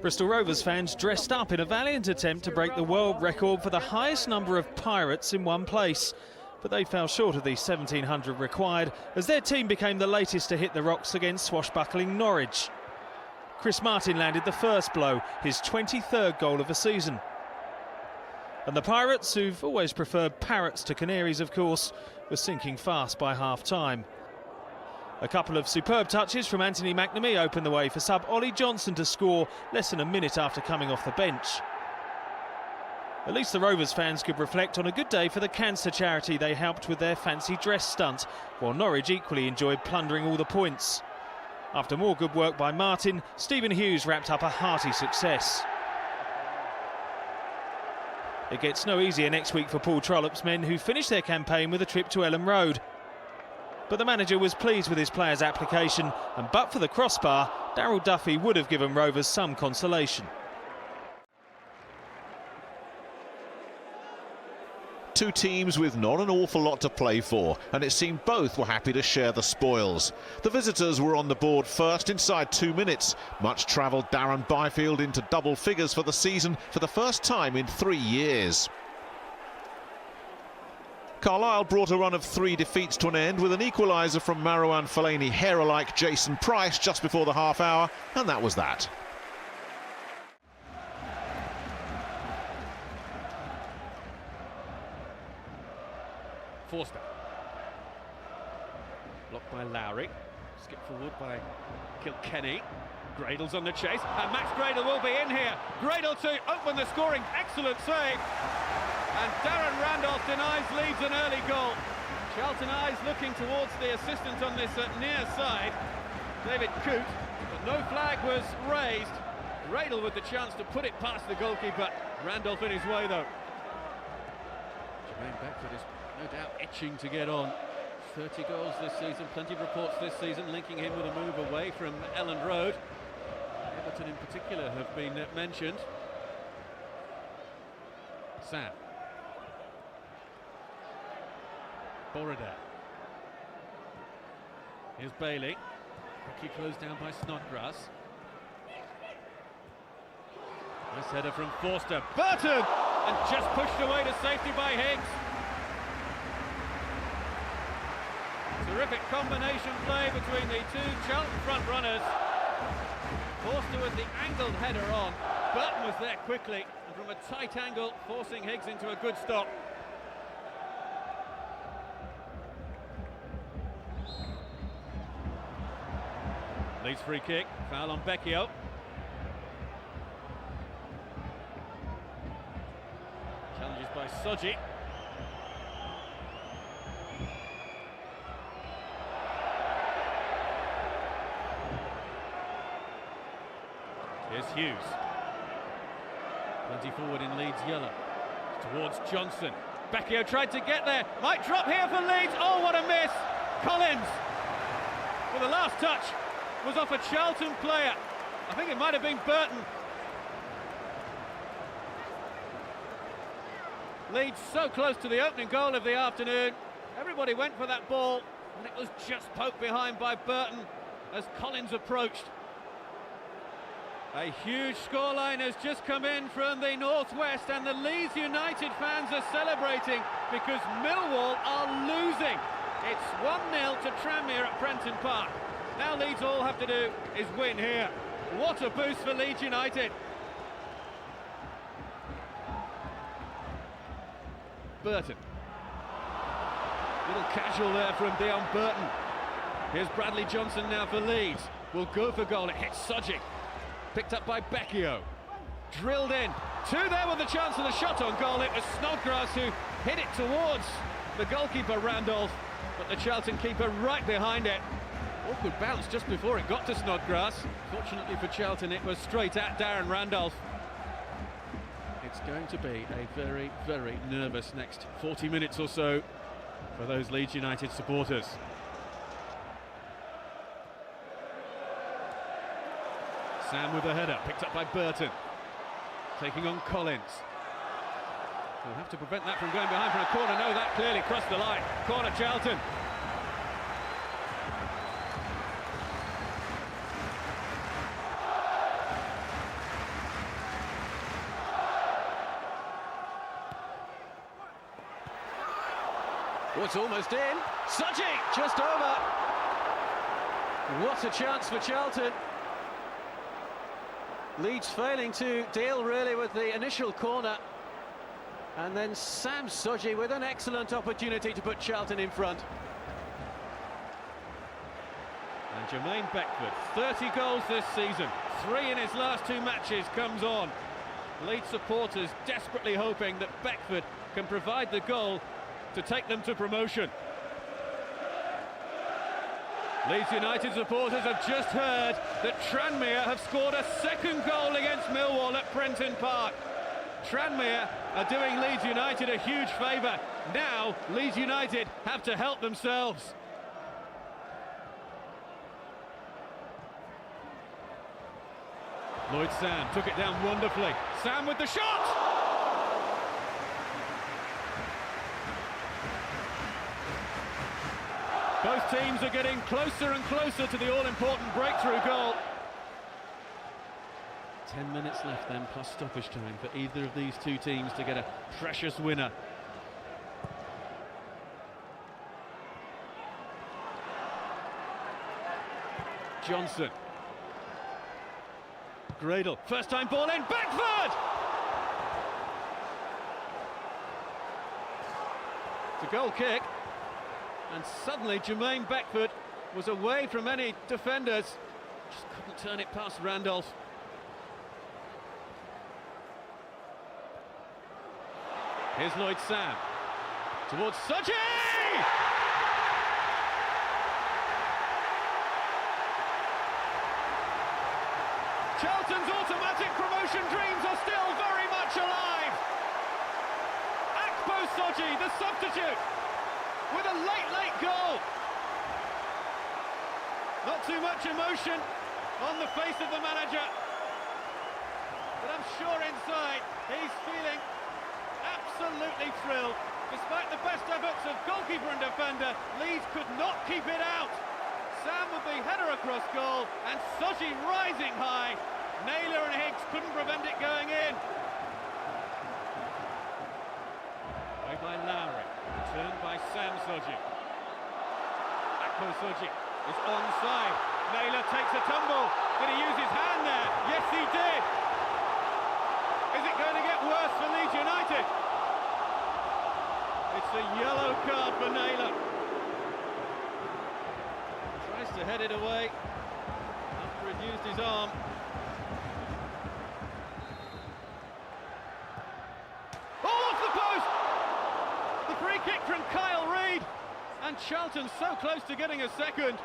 Bristol Rovers fans dressed up in a valiant attempt to break the world record for the highest number of Pirates in one place. But they fell short of the 1,700 required as their team became the latest to hit the rocks against swashbuckling Norwich. Chris Martin landed the first blow, his 23rd goal of the season. And the Pirates, who've always preferred parrots to canaries of course, were sinking fast by half-time. A couple of superb touches from Anthony McNamee opened the way for sub Ollie Johnson to score less than a minute after coming off the bench. At least the Rovers fans could reflect on a good day for the cancer charity they helped with their fancy dress stunt, while Norwich equally enjoyed plundering all the points. After more good work by Martin, Stephen Hughes wrapped up a hearty success. It gets no easier next week for Paul Trollope's men, who finished their campaign with a trip to Ellen Road. But the manager was pleased with his players' application, and but for the crossbar, Darryl Duffy would have given Rovers some consolation. Two teams with not an awful lot to play for, and it seemed both were happy to share the spoils. The visitors were on the board first inside 2 minutes. Much-travelled Darren Byfield into double figures for the season for the first time in 3 years. Carlisle brought a run of 3 defeats to an end with an equaliser from Marouane Fellaini hair-alike Jason Price just before the half-hour, and that was that. Forster. Blocked by Lowry. Skipped forward by Kilkenny. Gradle's on the chase, and Max Gradle will be in here. Gradle to open the scoring. Excellent save. And Darren Randolph denies Leeds an early goal. Charlton eyes looking towards the assistant on this near side, David Coote, but no flag was raised. Gradle with the chance to put it past the goalkeeper. Randolph in his way though. Jermaine Beckford is no doubt itching to get on. 30 goals this season, plenty of reports this season linking him with a move away from Ellen Road. Everton in particular have been mentioned. Sam. Borada. Here's Bailey. Quickly closed down by Snodgrass. Nice header from Forster. Burton! And just pushed away to safety by Higgs. Terrific combination play between the two Charlton front runners. Forster with the angled header on. Burton was there quickly and from a tight angle, forcing Higgs into a good stop. Leeds free kick, foul on Becchio. Challenges by Soji. Here's Hughes. Plenty forward in Leeds yellow. Towards Johnson. Becchio tried to get there. Might drop here for Leeds. Oh, what a miss! Collins. Well, the last touch was off a Charlton player. I think it might have been Burton. Leeds so close to the opening goal of the afternoon. Everybody went for that ball, and it was just poked behind by Burton as Collins approached. A huge scoreline has just come in from the northwest, and the Leeds United fans are celebrating because Millwall are losing. It's 1-0 to Tranmere at Prenton Park. Now Leeds all have to do is win here. What a boost for Leeds United. Burton. Little casual there from Dion Burton. Here's Bradley Johnson now for Leeds. Will go for goal, it hits Sojic. Picked up by Becchio. Drilled in. Two there with the chance of the shot on goal. It was Snodgrass who hit it towards the goalkeeper Randolph, but the Charlton keeper right behind it. Awkward bounce just before it got to Snodgrass. Fortunately for Charlton, it was straight at Darren Randolph. It's going to be a very, very nervous next 40 minutes or so for those Leeds United supporters. Sam with the header, picked up by Burton. Taking on Collins. We'll have to prevent that from going behind from a corner. No, that clearly crossed the line. Corner Charlton. Oh, it's almost in. Suji, just over. What a chance for Charlton. Leeds failing to deal really with the initial corner. And then Sam Suji with an excellent opportunity to put Charlton in front. And Jermaine Beckford, 30 goals this season, 3 in his last 2 matches, comes on. Leeds supporters desperately hoping that Beckford can provide the goal to take them to promotion. Leeds United supporters have just heard that Tranmere have scored a 2nd goal against Millwall at Prenton Park. Tranmere are doing Leeds United a huge favour. Now Leeds United have to help themselves. Lloyd Sam took it down wonderfully. Sam with the shot! Both teams are getting closer and closer to the all-important breakthrough goal. 10 minutes left then, plus stoppage time for either of these two teams to get a precious winner. Johnson. Gradle, first time ball in, Beckford! It's a goal kick. And suddenly Jermaine Beckford was away from any defenders. Just couldn't turn it past Randolph. Here's Lloyd Sam. Towards Suji! Charlton's automatic promotion dreams are still very much alive. Akpo Suji, the substitute, with a late goal. Not too much emotion on the face of the manager, but I'm sure inside he's feeling absolutely thrilled. Despite the best efforts of goalkeeper and defender, Leeds could not keep it out. Sam with the header across goal, and Suji rising high. Naylor and Higgs couldn't prevent it going in. Away by Lowry, returned by Sam Suji. Akpo Suji is onside. Naylor takes a tumble. Did he use his hand there? Yes, he did. Is it going to get worse for Leeds United? It's a yellow card for Naylor. Tries to head it away after he'd used his arm. Free kick from Kyle Reid, and Charlton so close to getting a second.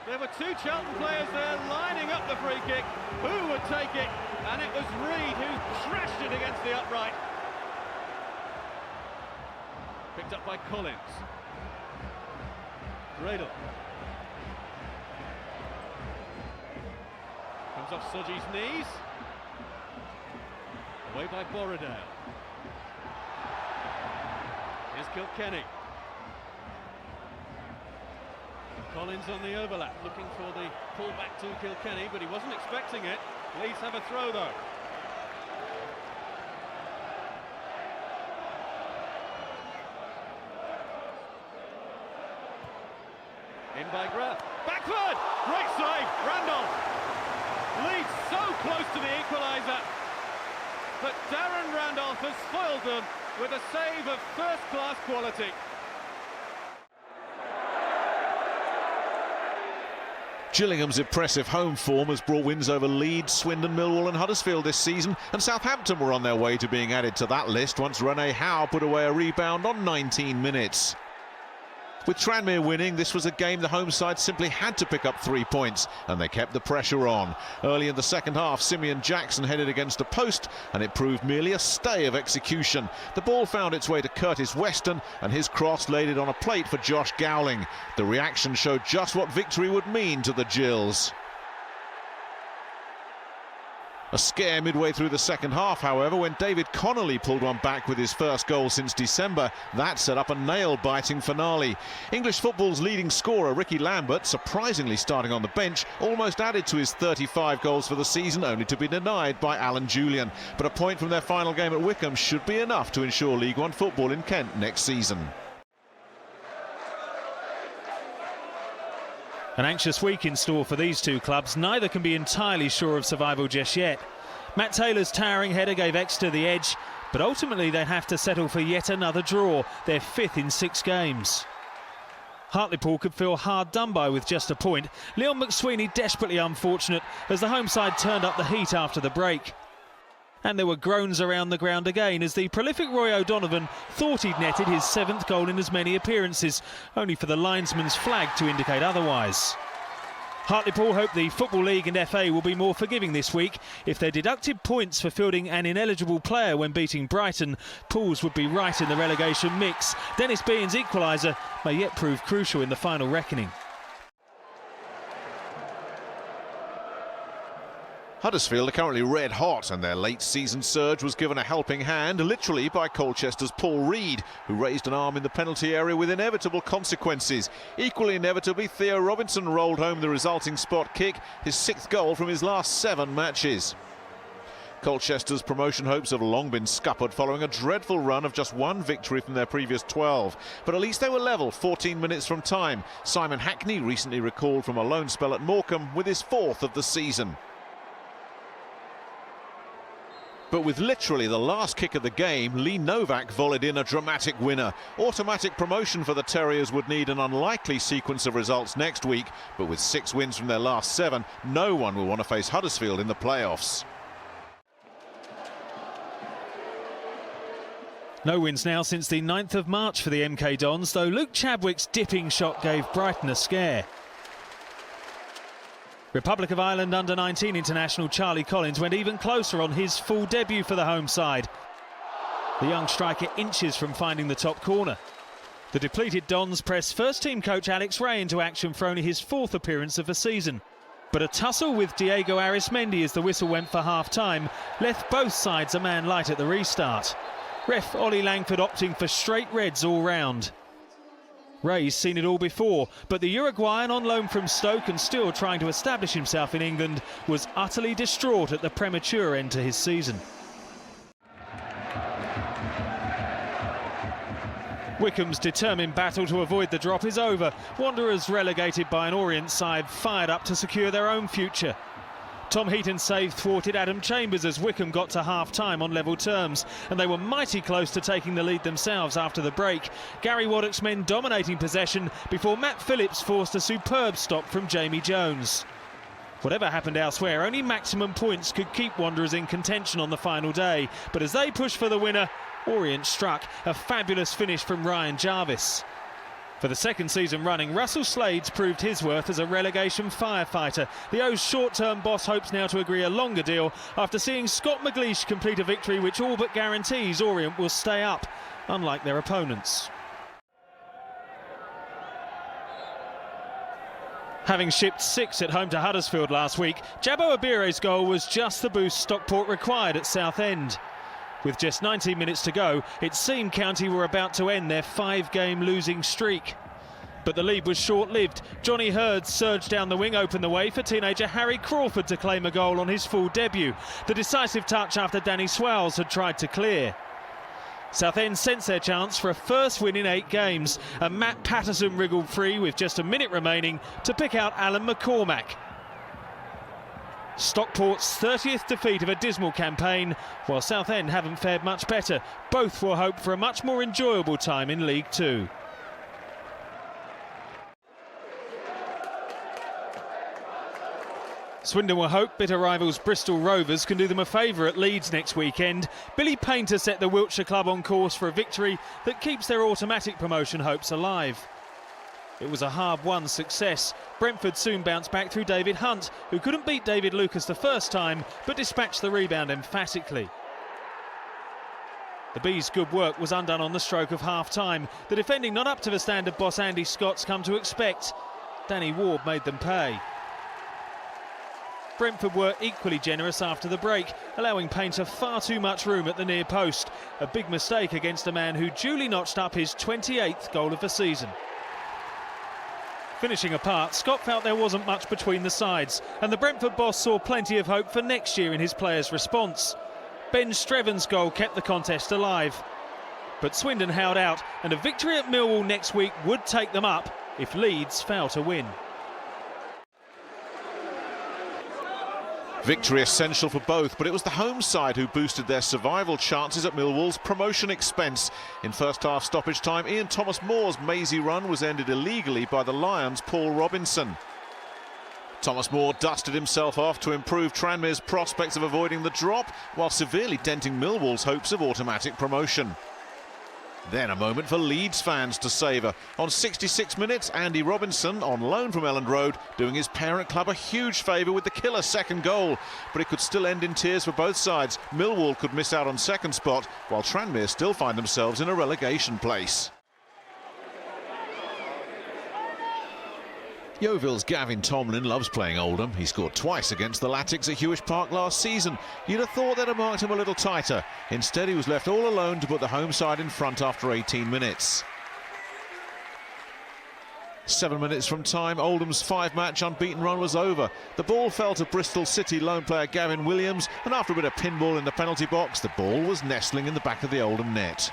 There were 2 Charlton players there lining up the free kick. Who would take it? And it was Reid who trashed it against the upright. Picked up by Collins. Gradle. Comes off Suji's knees. Away by Borrowdale. Here's Kilkenny. Collins on the overlap, looking for the pull back to Kilkenny, but he wasn't expecting it. Leeds have a throw though. In by Graf. Beckford! Great save, Randolph. Leeds so close to the equaliser, but Darren Randolph has foiled them with a save of first-class quality. Gillingham's impressive home form has brought wins over Leeds, Swindon, Millwall and Huddersfield this season, and Southampton were on their way to being added to that list once Rene Howe put away a rebound on 19 minutes. With Tranmere winning, this was a game the home side simply had to pick up 3 points, and they kept the pressure on. Early in the second half, Simeon Jackson headed against a post, and it proved merely a stay of execution. The ball found its way to Curtis Weston, and his cross laid it on a plate for Josh Gowling. The reaction showed just what victory would mean to the Gills. A scare midway through the second half, however, when David Connolly pulled one back with his first goal since December. That set up a nail-biting finale. English football's leading scorer, Ricky Lambert, surprisingly starting on the bench, almost added to his 35 goals for the season, only to be denied by Alan Julian. But a point from their final game at Wycombe should be enough to ensure League One football in Kent next season. An anxious week in store for these two clubs. Neither can be entirely sure of survival just yet. Matt Taylor's towering header gave Exeter the edge, but ultimately they'd have to settle for yet another draw, their 5th in 6 games. Hartlepool could feel hard done by with just a point. Leon McSweeney desperately unfortunate as the home side turned up the heat after the break. And there were groans around the ground again as the prolific Roy O'Donovan thought he'd netted his 7th goal in as many appearances, only for the linesman's flag to indicate otherwise. Hartlepool hope the Football League and FA will be more forgiving this week. If they deducted points for fielding an ineligible player when beating Brighton, Pools would be right in the relegation mix. Dennis Behan's equaliser may yet prove crucial in the final reckoning. Huddersfield are currently red hot, and their late season surge was given a helping hand, literally, by Colchester's Paul Reed, who raised an arm in the penalty area with inevitable consequences. Equally inevitably, Theo Robinson rolled home the resulting spot kick, his 6th goal from his last 7 matches. Colchester's promotion hopes have long been scuppered following a dreadful run of just 1 victory from their previous 12. But at least they were level 14 minutes from time. Simon Hackney recently recalled from a loan spell at Morecambe with his 4th of the season. But with literally the last kick of the game, Lee Novak volleyed in a dramatic winner. Automatic promotion for the Terriers would need an unlikely sequence of results next week, but with 6 wins from their last 7, no one will want to face Huddersfield in the playoffs. No wins now since the 9th of March for the MK Dons, though Luke Chadwick's dipping shot gave Brighton a scare. Republic of Ireland under-19 international Charlie Collins went even closer on his full debut for the home side. The young striker inches from finding the top corner. The depleted Dons pressed first-team coach Alex Ray into action for only his 4th appearance of the season. But a tussle with Diego Arismendi as the whistle went for half-time left both sides a man light at the restart. Ref Ollie Langford opting for straight reds all round. Ray's seen it all before, but the Uruguayan on loan from Stoke and still trying to establish himself in England was utterly distraught at the premature end to his season. Wycombe's determined battle to avoid the drop is over. Wanderers, relegated by an Orient side, fired up to secure their own future. Tom Heaton's save thwarted Adam Chambers as Wycombe got to half-time on level terms, and they were mighty close to taking the lead themselves after the break. Gary Waddock's men dominating possession before Matt Phillips forced a superb stop from Jamie Jones. Whatever happened elsewhere, only maximum points could keep Wanderers in contention on the final day, but as they pushed for the winner, Orient struck a fabulous finish from Ryan Jarvis. For the 2nd season running, Russell Slades proved his worth as a relegation firefighter. The O's short-term boss hopes now to agree a longer deal after seeing Scott McLeish complete a victory which all but guarantees Orient will stay up, unlike their opponents. Having shipped 6 at home to Huddersfield last week, Jabo Abire's goal was just the boost Stockport required at Southend. With just 19 minutes to go, it seemed County were about to end their 5-game losing streak. But the lead was short-lived. Johnny Hurd surged down the wing, opened the way for teenager Harry Crawford to claim a goal on his full debut. The decisive touch after Danny Swales had tried to clear. Southend sensed their chance for a first win in 8 games, and Matt Patterson wriggled free with just a minute remaining to pick out Alan McCormack. Stockport's 30th defeat of a dismal campaign, while Southend haven't fared much better. Both will hope for a much more enjoyable time in League Two. Swindon will hope bitter rivals Bristol Rovers can do them a favour at Leeds next weekend. Billy Painter set the Wiltshire club on course for a victory that keeps their automatic promotion hopes alive. It was a hard-won success. Brentford soon bounced back through David Hunt, who couldn't beat David Lucas the first time, but dispatched the rebound emphatically. The Bees' good work was undone on the stroke of half-time. The defending not up to the standard boss Andy Scott's come to expect. Danny Ward made them pay. Brentford were equally generous after the break, allowing Painter far too much room at the near post. A big mistake against a man who duly notched up his 28th goal of the season. Finishing apart, Scott felt there wasn't much between the sides, and the Brentford boss saw plenty of hope for next year in his players' response. Ben Streven's goal kept the contest alive. But Swindon held out, and a victory at Millwall next week would take them up if Leeds fail to win. Victory essential for both, but it was the home side who boosted their survival chances at Millwall's promotion expense. In first half stoppage time, Ian Thomas-Moore's mazy run was ended illegally by the Lions' Paul Robinson. Thomas-Moore dusted himself off to improve Tranmere's prospects of avoiding the drop, while severely denting Millwall's hopes of automatic promotion. Then a moment for Leeds fans to savour. On 66 minutes, Andy Robinson, on loan from Elland Road, doing his parent club a huge favour with the killer second goal. But it could still end in tears for both sides. Millwall could miss out on second spot, while Tranmere still find themselves in a relegation place. Yeovil's Gavin Tomlin loves playing Oldham. He scored twice against the Latics at Hewish Park last season. You'd have thought they'd have marked him a little tighter. Instead, he was left all alone to put the home side in front after 18 minutes. 7 minutes from time, Oldham's 5-match unbeaten run was over. The ball fell to Bristol City lone player Gavin Williams, and after a bit of pinball in the penalty box, the ball was nestling in the back of the Oldham net.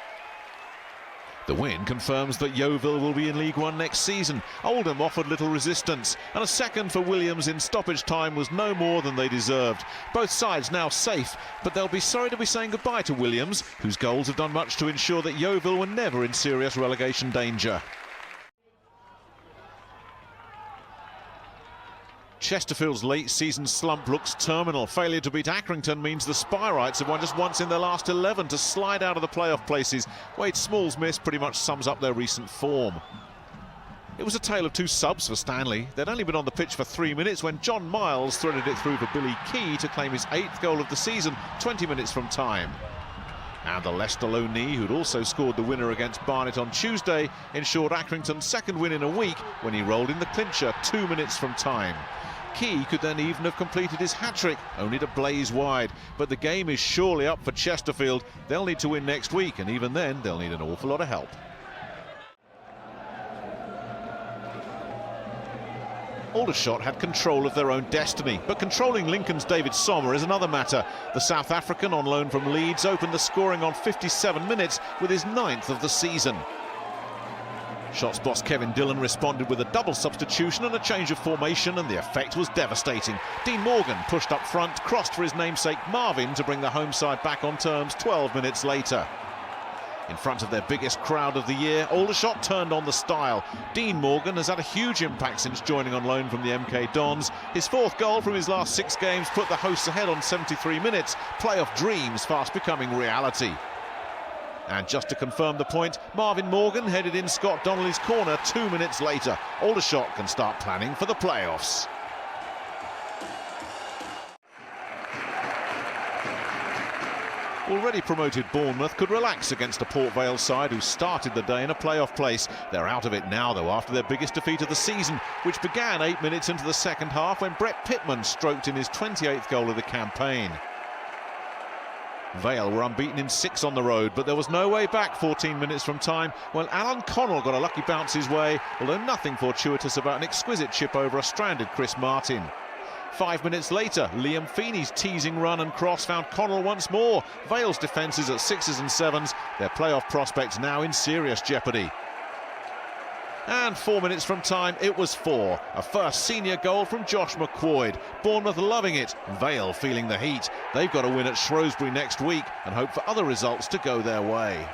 The win confirms that Yeovil will be in League One next season. Oldham offered little resistance, and a second for Williams in stoppage time was no more than they deserved. Both sides now safe, but they'll be sorry to be saying goodbye to Williams, whose goals have done much to ensure that Yeovil were never in serious relegation danger. Chesterfield's late season slump looks terminal. Failure to beat Accrington means the Spyrites have won just once in their last 11 to slide out of the playoff places. Wade Small's miss pretty much sums up their recent form. It was a tale of two subs for Stanley. They'd only been on the pitch for 3 minutes when John Miles threaded it through for Billy Key to claim his 8th goal of the season 20 minutes from time. And the Leicester loanee, who'd also scored the winner against Barnet on Tuesday, ensured Accrington's second win in a week when he rolled in the clincher 2 minutes from time. Key could then even have completed his hat-trick, only to blaze wide. But the game is surely up for Chesterfield. They'll need to win next week, and even then they'll need an awful lot of help. Aldershot had control of their own destiny, but controlling Lincoln's David Sommer is another matter. The South African on loan from Leeds opened the scoring on 57 minutes with his 9th of the season. Shots boss Kevin Dillon responded with a double substitution and a change of formation, and the effect was devastating. Dean Morgan pushed up front, crossed for his namesake Marvin to bring the home side back on terms 12 minutes later. In front of their biggest crowd of the year, Aldershot turned on the style. Dean Morgan has had a huge impact since joining on loan from the MK Dons. His 4th goal from his last 6 games put the hosts ahead on 73 minutes. Playoff dreams fast becoming reality. And just to confirm the point, Marvin Morgan headed in Scott Donnelly's corner 2 minutes later. Aldershot can start planning for the playoffs. Already promoted Bournemouth could relax against a Port Vale side who started the day in a playoff place. They're out of it now, though, after their biggest defeat of the season, which began 8 minutes into the second half when Brett Pittman stroked in his 28th goal of the campaign. Vale were unbeaten in 6 on the road, but there was no way back 14 minutes from time when Alan Connell got a lucky bounce his way, although nothing fortuitous about an exquisite chip over a stranded Chris Martin. 5 minutes later, Liam Feeney's teasing run and cross found Connell once more. Vale's defences at 6s and 7s, their playoff prospects now in serious jeopardy. And 4 minutes from time, it was 4. A first senior goal from Josh McQuoid. Bournemouth loving it, Vale feeling the heat. They've got to win at Shrewsbury next week and hope for other results to go their way.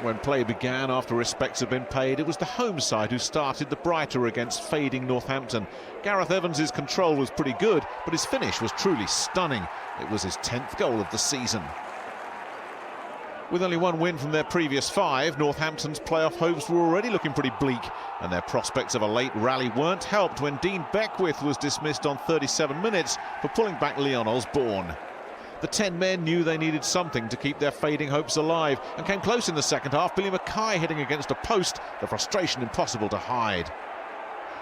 When play began after respects had been paid, it was the home side who started the brighter against fading Northampton. Gareth Evans' control was pretty good, but his finish was truly stunning. It was his 10th goal of the season. With only 1 win from their previous 5, Northampton's playoff hopes were already looking pretty bleak, and their prospects of a late rally weren't helped when Dean Beckwith was dismissed on 37 minutes for pulling back Leon Osborne. The 10 men knew they needed something to keep their fading hopes alive and came close in the second half. Billy Mackay hitting against a post, the frustration impossible to hide.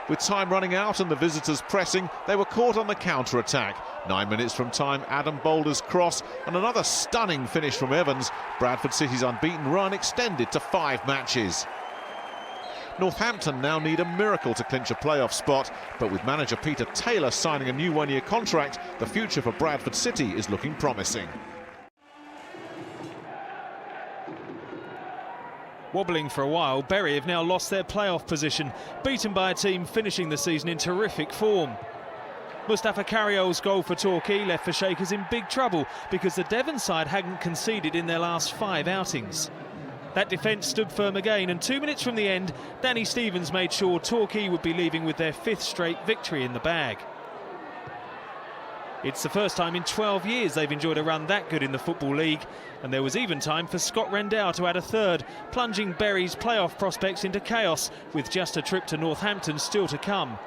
With time running out and the visitors pressing, they were caught on the counter-attack. 9 minutes from time, Adam Boulder's cross and another stunning finish from Evans. Bradford City's unbeaten run extended to 5 matches. Northampton now need a miracle to clinch a playoff spot, but with manager Peter Taylor signing a new 1-year contract, the future for Bradford City is looking promising. Wobbling for a while, Bury have now lost their playoff position, beaten by a team finishing the season in terrific form. Mustafa Carriol's goal for Torquay left the Shakers in big trouble because the Devon side hadn't conceded in their last 5 outings. That defence stood firm again, and 2 minutes from the end, Danny Stevens made sure Torquay would be leaving with their 5th straight victory in the bag. It's the first time in 12 years they've enjoyed a run that good in the Football League, and there was even time for Scott Rendell to add a 3rd, plunging Bury's playoff prospects into chaos, with just a trip to Northampton still to come.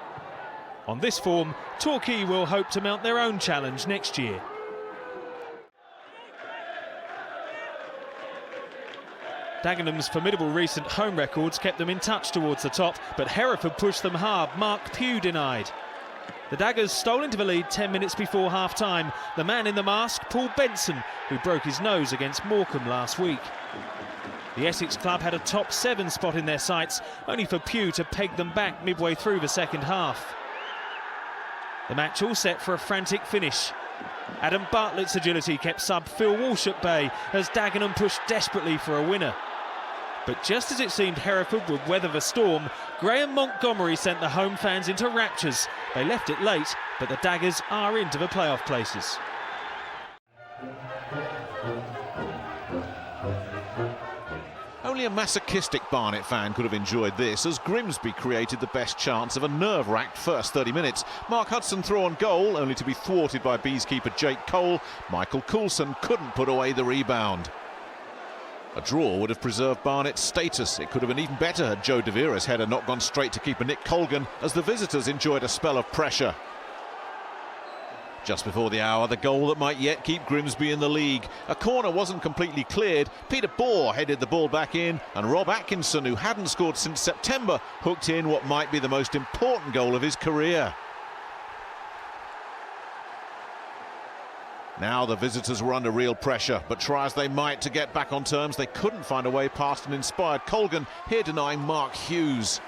On this form, Torquay will hope to mount their own challenge next year. Dagenham's formidable recent home records kept them in touch towards the top, but Hereford pushed them hard. Mark Pugh denied. The Daggers stole into the lead 10 minutes before half-time. The man in the mask, Paul Benson, who broke his nose against Morecambe last week. The Essex club had a top 7 spot in their sights, only for Pugh to peg them back midway through the second half. The match all set for a frantic finish. Adam Bartlett's agility kept sub Phil Walsh at bay as Dagenham pushed desperately for a winner. But just as it seemed Hereford would weather the storm, Graham Montgomery sent the home fans into raptures. They left it late, but the Daggers are into the playoff places. Only a masochistic Barnet fan could have enjoyed this, as Grimsby created the best chance of a nerve-wracked first 30 minutes. Mark Hudson threw on goal, only to be thwarted by Bees keeper Jake Cole. Michael Coulson couldn't put away the rebound. A draw would have preserved Barnet's status. It could have been even better had Joe De Vera's header not gone straight to keeper Nick Colgan, as the visitors enjoyed a spell of pressure. Just before the hour, the goal that might yet keep Grimsby in the league. A corner wasn't completely cleared. Peter Bohr headed the ball back in, and Rob Atkinson, who hadn't scored since September, hooked in what might be the most important goal of his career. Now the visitors were under real pressure, but try as they might to get back on terms, they couldn't find a way past an inspired Colgan, here denying Mark Hughes.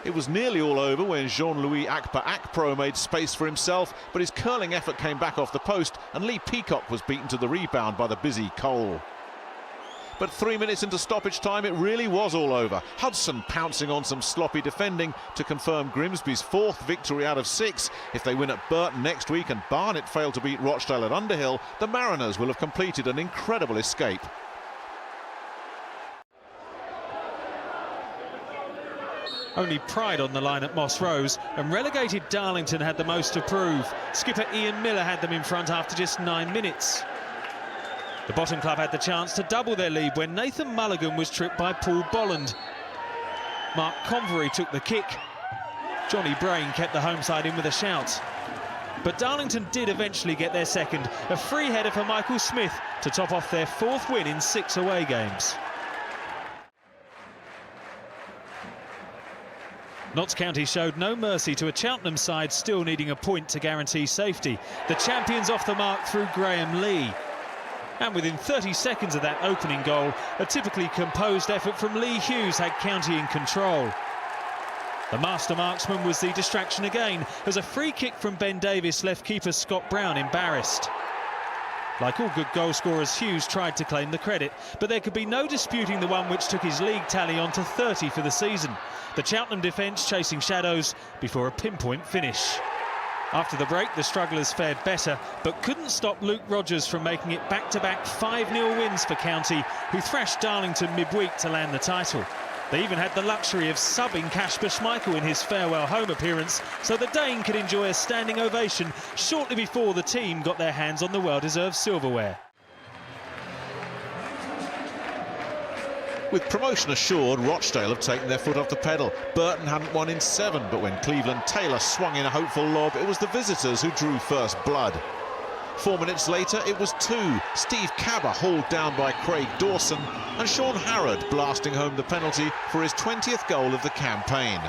It was nearly all over when Jean-Louis Akpa-Akpro made space for himself, but his curling effort came back off the post, and Lee Peacock was beaten to the rebound by the busy Cole. But 3 minutes into stoppage time, it really was all over. Hudson pouncing on some sloppy defending to confirm Grimsby's 4th victory out of 6. If they win at Burton next week and Barnet fail to beat Rochdale at Underhill, the Mariners will have completed an incredible escape. Only Pride on the line at Moss Rose, and relegated Darlington had the most to prove. Skipper Ian Miller had them in front after just 9 minutes. The bottom club had the chance to double their lead when Nathan Mulligan was tripped by Paul Bolland. Mark Convery took the kick. Johnny Brain kept the home side in with a shout. But Darlington did eventually get their second, a free header for Michael Smith to top off their 4th win in 6 away games. Notts County showed no mercy to a Cheltenham side still needing a point to guarantee safety. The champions off the mark through Graham Lee. And within 30 seconds of that opening goal, a typically composed effort from Lee Hughes had County in control. The master marksman was the distraction again, as a free kick from Ben Davis left keeper Scott Brown embarrassed. Like all good goal scorers, Hughes tried to claim the credit, but there could be no disputing the one which took his league tally on to 30 for the season. The Cheltenham defence chasing shadows before a pinpoint finish. After the break, the strugglers fared better, but couldn't stop Luke Rogers from making it back-to-back 5-0 wins for County, who thrashed Darlington midweek to land the title. They even had the luxury of subbing Kasper Schmeichel in his farewell home appearance, so the Dane could enjoy a standing ovation shortly before the team got their hands on the well-deserved silverware. With promotion assured, Rochdale have taken their foot off the pedal. Burton hadn't won in 7, but when Cleveland Taylor swung in a hopeful lob, it was the visitors who drew first blood. 4 minutes later, it was 2. Steve Cabba hauled down by Craig Dawson, and Sean Harrod blasting home the penalty for his 20th goal of the campaign.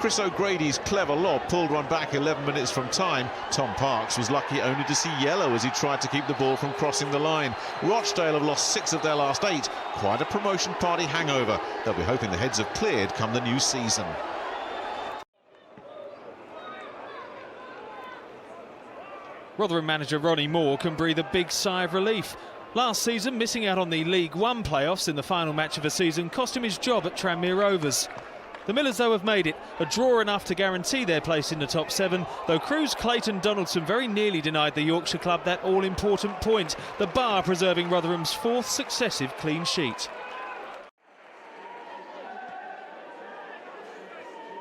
Chris O'Grady's clever lob pulled one back 11 minutes from time. Tom Parks was lucky only to see yellow as he tried to keep the ball from crossing the line. Rochdale have lost 6 of their last 8. Quite a promotion party hangover. They'll be hoping the heads have cleared come the new season. Rotherham manager Ronnie Moore can breathe a big sigh of relief. Last season, missing out on the League One playoffs in the final match of a season cost him his job at Tranmere Rovers. The Millers, though, have made it, a draw enough to guarantee their place in the top 7, though Crewe's Clayton Donaldson very nearly denied the Yorkshire club that all-important point, the bar preserving Rotherham's 4th successive clean sheet.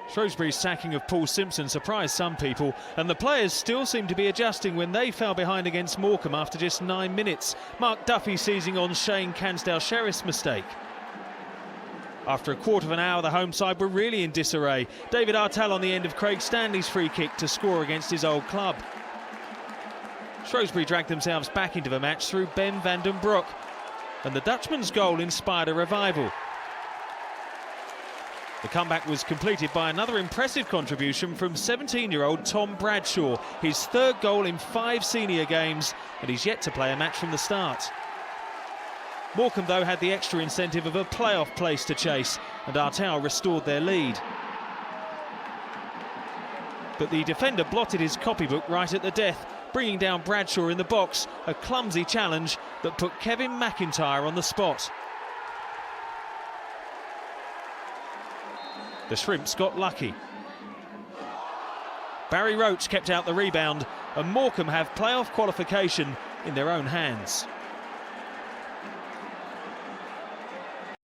Shrewsbury's sacking of Paul Simpson surprised some people, and the players still seem to be adjusting when they fell behind against Morecambe after just 9 minutes. Mark Duffy seizing on Shane Cansdale-Sheriff's mistake. After a quarter of an hour, the home side were really in disarray. David Artell on the end of Craig Stanley's free kick to score against his old club. Shrewsbury dragged themselves back into the match through Ben van den Broek, and the Dutchman's goal inspired a revival. The comeback was completed by another impressive contribution from 17-year-old Tom Bradshaw, his 3rd goal in 5 senior games, and he's yet to play a match from the start. Morecambe, though, had the extra incentive of a playoff place to chase, and Artell restored their lead. But the defender blotted his copybook right at the death, bringing down Bradshaw in the box, a clumsy challenge that put Kevin McIntyre on the spot. The Shrimps got lucky. Barry Roach kept out the rebound, and Morecambe have playoff qualification in their own hands.